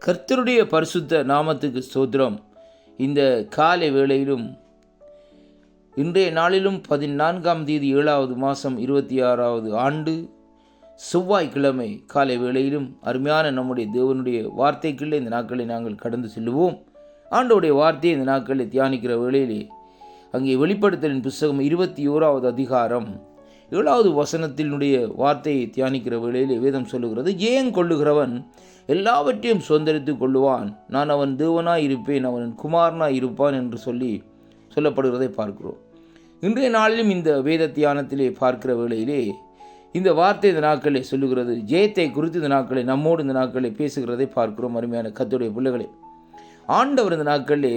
கர்த்தருடைய பரிசுத்த நாமத்துக்கு ஸ்தோத்திரம். இந்த காலை வேளையிலும் இன்றைய நாளிலும் 14ஆம் தேதி 7வது மாதம் 26வது ஆண்டு செவ்வாய்க்கிழமை காலை வேளையிலும் அருமையான நம்முடைய தேவனுடைய வார்த்தைக்குள்ளே இந்த நாட்களை நாங்கள் கடந்து செல்லுவோம். ஆண்டோடைய வார்த்தையை இந்த நாட்களை தியானிக்கிற வேளையிலே அங்கே வெளிப்படுத்தலின் புஸ்தகம் 21வது அதிகாரம் 7வது வசனத்தினுடைய வார்த்தையை தியானிக்கிற வேளையிலே வேதம் சொல்லுகிறது, ஜெயம் கொள்ளுகிறவன் எல்லாவற்றையும் சுதந்திரித்து கொள்ளுவான், நான் அவன் தேவனாய் இருப்பேன், அவன் குமாரனாய் இருப்பான் என்று சொல்லப்படுகிறதை பார்க்கிறோம். இன்றைய நாளிலும் இந்த வேத தியானத்திலே பார்க்கிற வேளையிலே இந்த வார்த்தை இந்த நாட்களை சொல்லுகிறது, ஜெயத்தை குறித்து இந்த நாட்களை நம்மோடு இந்த நாட்களை பேசுகிறதை பார்க்கிறோம். அருமையான கர்த்தருடைய பிள்ளைகளே, ஆண்டவர் இந்த நாட்களிலே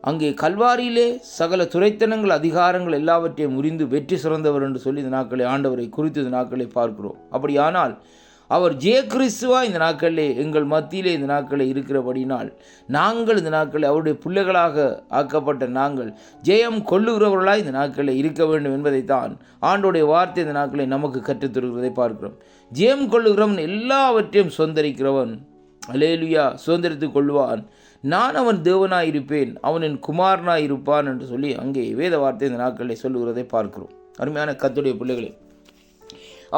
அங்கே கல்வாரியிலே சகல துரைத்தனங்கள் அதிகாரங்கள் எல்லாவற்றையும் முறிந்து வெற்றி சிறந்தவர் என்று சொல்லி இந்த நாட்களை ஆண்டவரை குறித்து இந்த நாட்களை பார்க்கிறோம். அப்படியானால் அவர் ஜெய கிறிஸ்துவா இந்த நாட்களிலே எங்கள் மத்தியிலே இந்த நாட்களை இருக்கிறபடினால் நாங்கள் இந்த நாட்களை அவருடைய பிள்ளைகளாக ஆக்கப்பட்ட நாங்கள் ஜெயம் கொள்ளுகிறவர்களாக இந்த நாட்களை இருக்க வேண்டும் என்பதைத்தான் ஆண்டோடைய வார்த்தை இந்த நாட்களை நமக்கு கற்றுத்தருகிறதை பார்க்கிறோம். ஜெயம் கொள்ளுகிறவன் எல்லாவற்றையும் சுதந்திரிக்கிறவன், அல்லேலூயா, சுதந்திரித்து கொள்வான், நான் அவன் தேவனாயிருப்பேன், அவன் என் குமாரனாயிருப்பான் என்று சொல்லி அங்கே வேத வார்த்தை இந்த நாட்களில் சொல்லுகிறதை பார்க்கிறோம். அருமையான கர்த்தருடைய பிள்ளைகளே,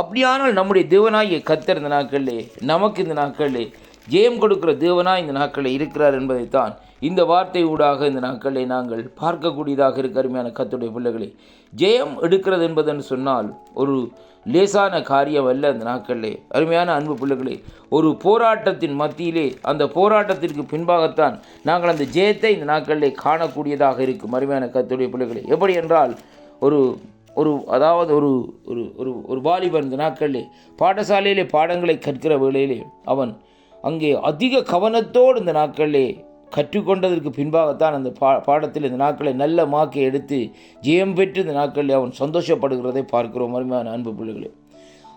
அப்படியானால் நம்முடைய தேவனாகிய கர்த்தர் இந்த நாட்களிலே நமக்கு இந்த நாட்களிலே ஜெயம் கொடுக்கிற தேவனாய் இந்த நாட்களில் இருக்கிறார் என்பதைத்தான் இந்த வார்த்தை ஊடாக இந்த நாட்களை நாங்கள் பார்க்கக்கூடியதாக இருக்க. அருமையான கர்த்தருடைய பிள்ளைகளே, ஜெயம் எடுக்கிறது என்பதென்று சொன்னால் ஒரு லேசான காரியம் அல்ல. அந்த நாட்களிலே அருமையான அன்பு பிள்ளைகளே, ஒரு போராட்டத்தின் மத்தியிலே அந்த போராட்டத்திற்கு பின்பாகத்தான் நாங்கள் அந்த ஜெயத்தை இந்த நாட்களிலே காணக்கூடியதாக இருக்கும். அருமையான கர்த்தருடைய பிள்ளைகளே, எப்படி என்றால் ஒரு வாலிபன் இந்த நாட்களிலே பாடசாலையிலே பாடங்களை கற்கிற வேளையிலே அவன் அங்கே அதிக கவனத்தோடு இந்த நாட்களிலே கற்றுக்கொண்டதற்கு பின்பாகத்தான் அந்த பாடத்தில் இந்த நாட்களை நல்ல மார்க்கை எடுத்து ஜெயம் பெற்று இந்த நாட்களில் அவன் சந்தோஷப்படுகிறதை பார்க்கிறோம். அருமையான அன்பு பிள்ளைகளே,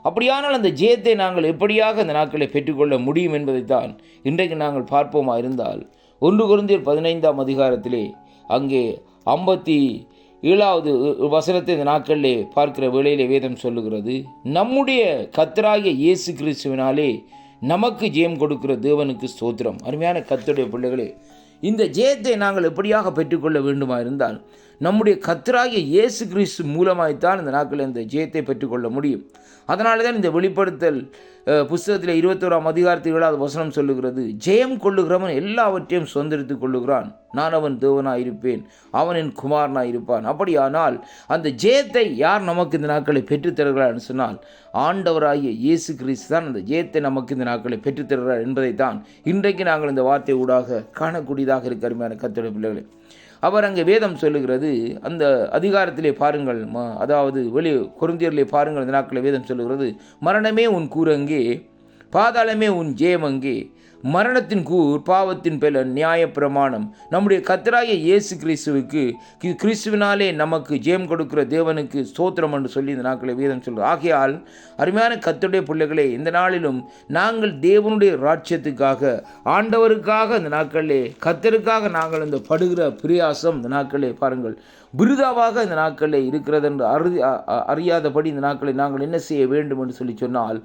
அப்படியானால் அந்த ஜெயத்தை நாங்கள் எப்படியாக இந்த நாட்களை பெற்றுக்கொள்ள முடியும் என்பதைத்தான் இன்றைக்கு நாங்கள் பார்ப்போமா இருந்தால் 1 கொரிந்தியர் 15ஆம் அதிகாரத்திலே அங்கே 57வது வசனத்தை இந்த நாட்களிலே பார்க்கிற வேளையிலே வேதம் சொல்லுகிறது, நம்முடைய கர்த்தராகிய இயேசு கிறிஸ்துவினாலே நமக்கு ஜெயம் கொடுக்கிற தேவனுக்கு ஸ்தோத்திரம். அருமையான கர்த்தருடைய பிள்ளைகளே, இந்த ஜெயத்தை நாங்கள் எப்படியாக பெற்றுக்கொள்ள வேண்டுமா இருந்தால் நம்முடைய கர்த்தராகிய இயேசு கிறிஸ்து மூலமாய்த்தான் இந்த நாட்களில் இந்த ஜெயத்தை பெற்றுக்கொள்ள முடியும். அதனால தான் இந்த வெளிப்படுத்தல் புஸ்தகத்தில் 21ஆம் அதிகாரத்தில் 7வது வசனம் சொல்லுகிறது, ஜெயம் கொள்ளுகிறவன் எல்லாவற்றையும் சுதந்திரித்து கொள்ளுகிறான், நான் அவன் தேவனாய் இருப்பேன், அவன் என் குமாரனாய் இருப்பான். அப்படியானால் அந்த ஜெயத்தை யார் நமக்கு இந்த நாட்களை பெற்றுத்தருகிறார் சொன்னால் ஆண்டவராகிய இயேசு கிறிஸ்து தான் அந்த ஜெயத்தை நமக்கு இந்த நாட்களை பெற்றுத்தருகிறார் என்பதைத்தான் இன்றைக்கு நாங்கள் இந்த வார்த்தை ஊடாக காணக்கூடியதாக இருக்க. அருமையான கர்த்தருடைய பிள்ளைகளே, அவர் அங்கே வேதம் சொல்லுகிறது, அந்த அதிகாரத்திலே பாருங்கள், அதாவது கொரிந்தியரிலே பாருங்கள், இந்த நாட்களில் வேதம் சொல்லுகிறது, மரணமே உன் கூரங்கே, பாதாளமே உன் ஜெயமங்கே, மரணத்தின் கூர் பாவத்தின் பெலன் நியாயப்பிரமாணம். நம்முடைய கர்த்தராகிய இயேசு கிறிஸ்துவினாலே நமக்கு ஜெயம் கொடுக்கிற தேவனுக்கு ஸ்தோத்திரம் என்று சொல்லி இந்த நாட்களை வேதம் சொல்கிறது. ஆகையால் அருமையான கர்த்தருடைய பிள்ளைகளே, இந்த நாளிலும் நாங்கள் தேவனுடைய ராஜ்யத்துக்காக ஆண்டவருக்காக இந்த நாட்களிலே கர்த்தருக்காக நாங்கள் இந்த படுகிற பிரயாசம் இந்த நாட்களே பாருங்கள் விருதாவாக இந்த நாட்களில் இருக்கிறது என்று அறியாதபடி இந்த நாட்களை நாங்கள் என்ன செய்ய வேண்டும் என்று சொல்லி சொன்னால்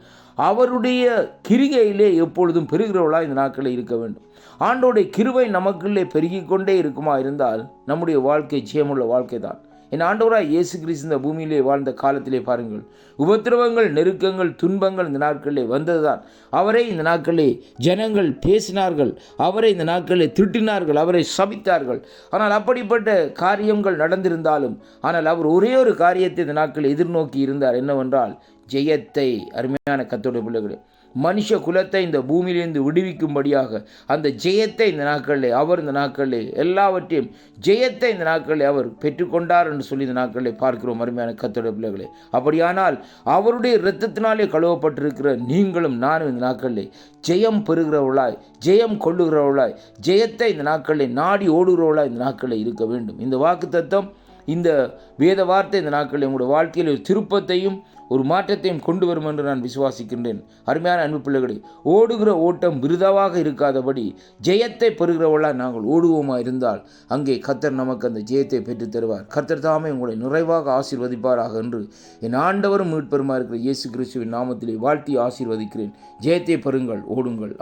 அவருடைய கிருபையிலே எப்பொழுதும் பெருகிறவர்களாக இந்த நாட்களில் இருக்க வேண்டும். ஆண்டோடைய கிருபை நமக்குள்ளே பெருகி கொண்டே இருக்குமா இருந்தால் நம்முடைய வாழ்க்கை ஜெயமுள்ள வாழ்க்கை தான். என் ஆண்டவராய் இயேசு கிறிஸ்து இந்த பூமியிலே வாழ்ந்த காலத்திலே பாருங்கள், உபத்திரவங்கள், நெருக்கங்கள், துன்பங்கள் இந்த நாட்களிலே வந்ததுதான். அவரை இந்த நாட்களிலே ஜனங்கள் பேசினார்கள், அவரை இந்த நாட்களிலே திட்டினார்கள், அவரை சபித்தார்கள். ஆனால் அப்படிப்பட்ட காரியங்கள் நடந்திருந்தாலும் ஆனால் அவர் ஒரே ஒரு காரியத்தை இந்த நாட்களில் எதிர்நோக்கி இருந்தார், என்னவென்றால் ஜெயத்தை. அருமையான கர்த்தருடைய பிள்ளைகளே, மனுஷ குலத்தை இந்த பூமியிலிருந்து விடுவிக்கும்படியாக அந்த ஜெயத்தை இந்த நாட்களிலே அவர் இந்த நாட்களிலே எல்லாவற்றையும் ஜெயத்தை இந்த நாட்களிலே அவர் பெற்றுக்கொண்டார் என்று சொல்லி இந்த நாட்களிலே பார்க்கிறோம். அருமையான கர்த்தருடைய பிள்ளைகளே, அப்படியானால் அவருடைய இரத்தத்தினாலே கழுவப்பட்டிருக்கிற நீங்களும் நானும் இந்த நாட்களிலே ஜெயம் பெறுகிறவர்களாய், ஜெயம் கொள்ளுகிறவர்களாய், ஜெயத்தை இந்த நாட்களிலே நாடி ஓடுகிறவர்களாய் இந்த நாட்களில் இருக்க வேண்டும். இந்த வாக்குத்தத்தம், இந்த வேத வார்த்தை இந்த நாட்களில் உங்களுடைய வாழ்க்கையில் ஒரு திருப்பத்தையும் ஒரு மாற்றத்தையும் கொண்டு வரும் என்று நான் விசுவாசிக்கின்றேன். அருமையான அன்பு பிள்ளைகளே, ஓடுகிற ஓட்டம் விருதாவாக இருக்காதபடி ஜெயத்தை பெறுகிறவர்களாக நாங்கள் ஓடுவோமா இருந்தால் அங்கே கர்த்தர் நமக்கு அந்த ஜெயத்தை பெற்றுத் தருவார். கர்த்தர் தாமே உங்களை நிறைவாக ஆசீர்வதிப்பாராக என்று என் ஆண்டவரும் மீட்பெருமா இருக்கிற இயேசு கிறிஸ்துவின் நாமத்திலே வாழ்த்தி ஆசீர்வதிக்கிறேன். ஜெயத்தை பெறுங்கள், ஓடுங்கள்.